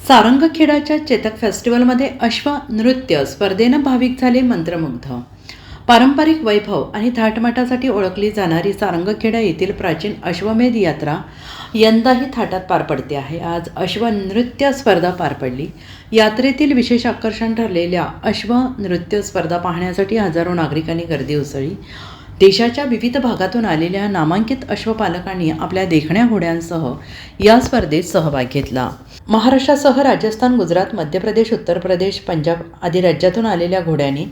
सारंगखेडाच्या चेतक फेस्टिवलमध्ये अश्व नृत्य स्पर्धेनं भाविक झाले मंत्रमुग्ध। पारंपरिक वैभव आणि थाटमाटासाठी ओळखली जाणारी सारंगखेडा येथील प्राचीन अश्वमेध यात्रा यंदाही थाटात पार पडते आहे। आज अश्व नृत्य स्पर्धा पार पडली। यात्रेतील विशेष आकर्षण ठरलेल्या अश्व नृत्य स्पर्धा पाहण्यासाठी हजारो नागरिकांनी गर्दी उसळली। देशाच्या विविध भागातून आलेल्या नामांकित अश्वपालकांनी आपल्या देखण्या घोड्यांसह या स्पर्धेत सहभाग घेतला। महाराष्ट्रासह राजस्थान, गुजरात, मध्य प्रदेश, उत्तर प्रदेश, पंजाब आदी राज्यातून आलेल्या घोड्यांनी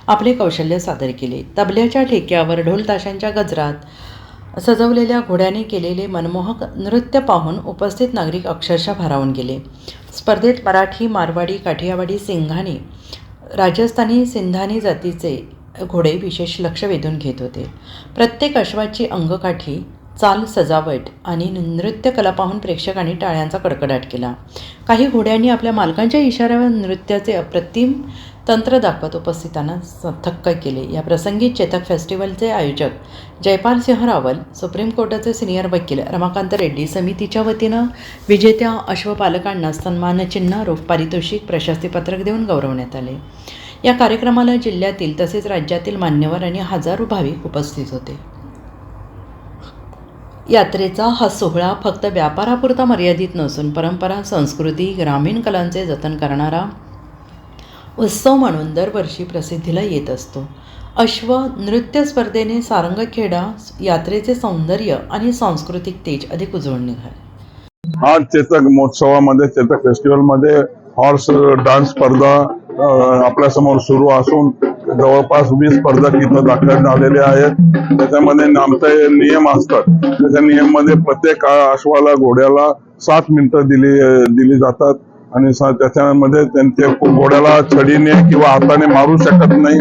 आपले कौशल्य सादर केले। तबल्याच्या ठेक्यावर ढोल ताशांच्या गजरात सजवलेल्या घोड्यांनी केलेले मनमोहक नृत्य पाहून उपस्थित नागरिक अक्षरशः भारावून गेले। स्पर्धेत मराठी, मारवाडी, काठियावाडी, सिंघाणी, राजस्थानी, सिंधानी जातीचे घोडे विशेष लक्ष वेधून घेत होते। प्रत्येक अश्वाची अंगकाठी, चाल, सजावट आणि नृत्य कला पाहून प्रेक्षकांनी टाळ्यांचा कडकडाट केला। काही घोड्यांनी आपल्या मालकांच्या इशाऱ्यावर नृत्याचे अप्रतिम तंत्र दाखवत उपस्थितांना थक्क केले। या प्रसंगी चेतक फेस्टिवलचे आयोजक जयपाल सिंह रावल, सुप्रीम कोर्टाचे सिनियर वकील रमाकांत रेड्डी समितीच्या वतीनं विजेत्या अश्वपालकांना सन्मानचिन्ह, रोख पारितोषिक, प्रशस्तीपत्रक देऊन गौरवण्यात आले। या कार्यक्रमाला जिल्ह्यातील तसेच राज्यातील मान्यवर आणि हजारो भाविक उपस्थित होते। यात्रेचा हा सोहळा फक्त व्यापारापुरता मर्यादित नसून परंपरा, संस्कृती, ग्रामीण कलांचे जतन करणारा उत्सव म्हणून दरवर्षी प्रसिद्धीला येत असतो। अश्व नृत्य स्पर्धेने सारंगखेडा यात्रेचे सौंदर्य आणि सांस्कृतिक तेज अधिक उजळून निघाले। आज चेतक महोत्सवामध्ये, चेतक फेस्टिवलमध्ये हॉर्स डान्स स्पर्धा आपल्या समोर सुरू असून जवळपास 20 स्पर्धक इथं दाखल झालेले आहेत। त्याच्यामध्ये आमचे नियम असतात। त्याच्या नियममध्ये प्रत्येक अश्वाला, घोड्याला 7 मिनिटं दिली जातात आणि त्याच्यामध्ये त्यांच्या घोड्याला छडीने किंवा हाताने मारू शकत नाही,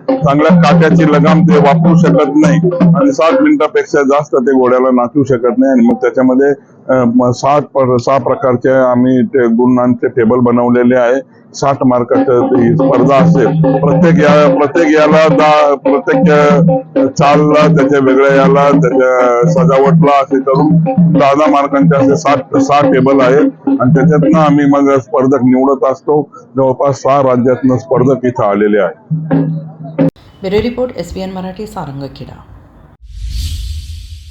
चांगल्या काट्याची लगाम ते वापरू शकत नाही आणि 7 मिनिटापेक्षा जास्त ते घोड्याला नाचू शकत नाही। आणि मग त्याच्यामध्ये 6 प्रकारचे आम्ही गुणांचे टेबल बनवलेले आहे। 60 मार्काची ही स्पर्धा असेल। प्रत्येक चालला, त्याच्या वेगळ्या याला, त्याच्या सजावटला असे करून 10 मार्कांचे असे 6 टेबल आहेत आणि त्याच्यातनं आम्ही मग स्पर्धक निवडत असतो। जवळपास 6 राज्यातनं स्पर्धक इथं आलेले आहेत। Bureau report, SBN Marathi, Sarangkheda.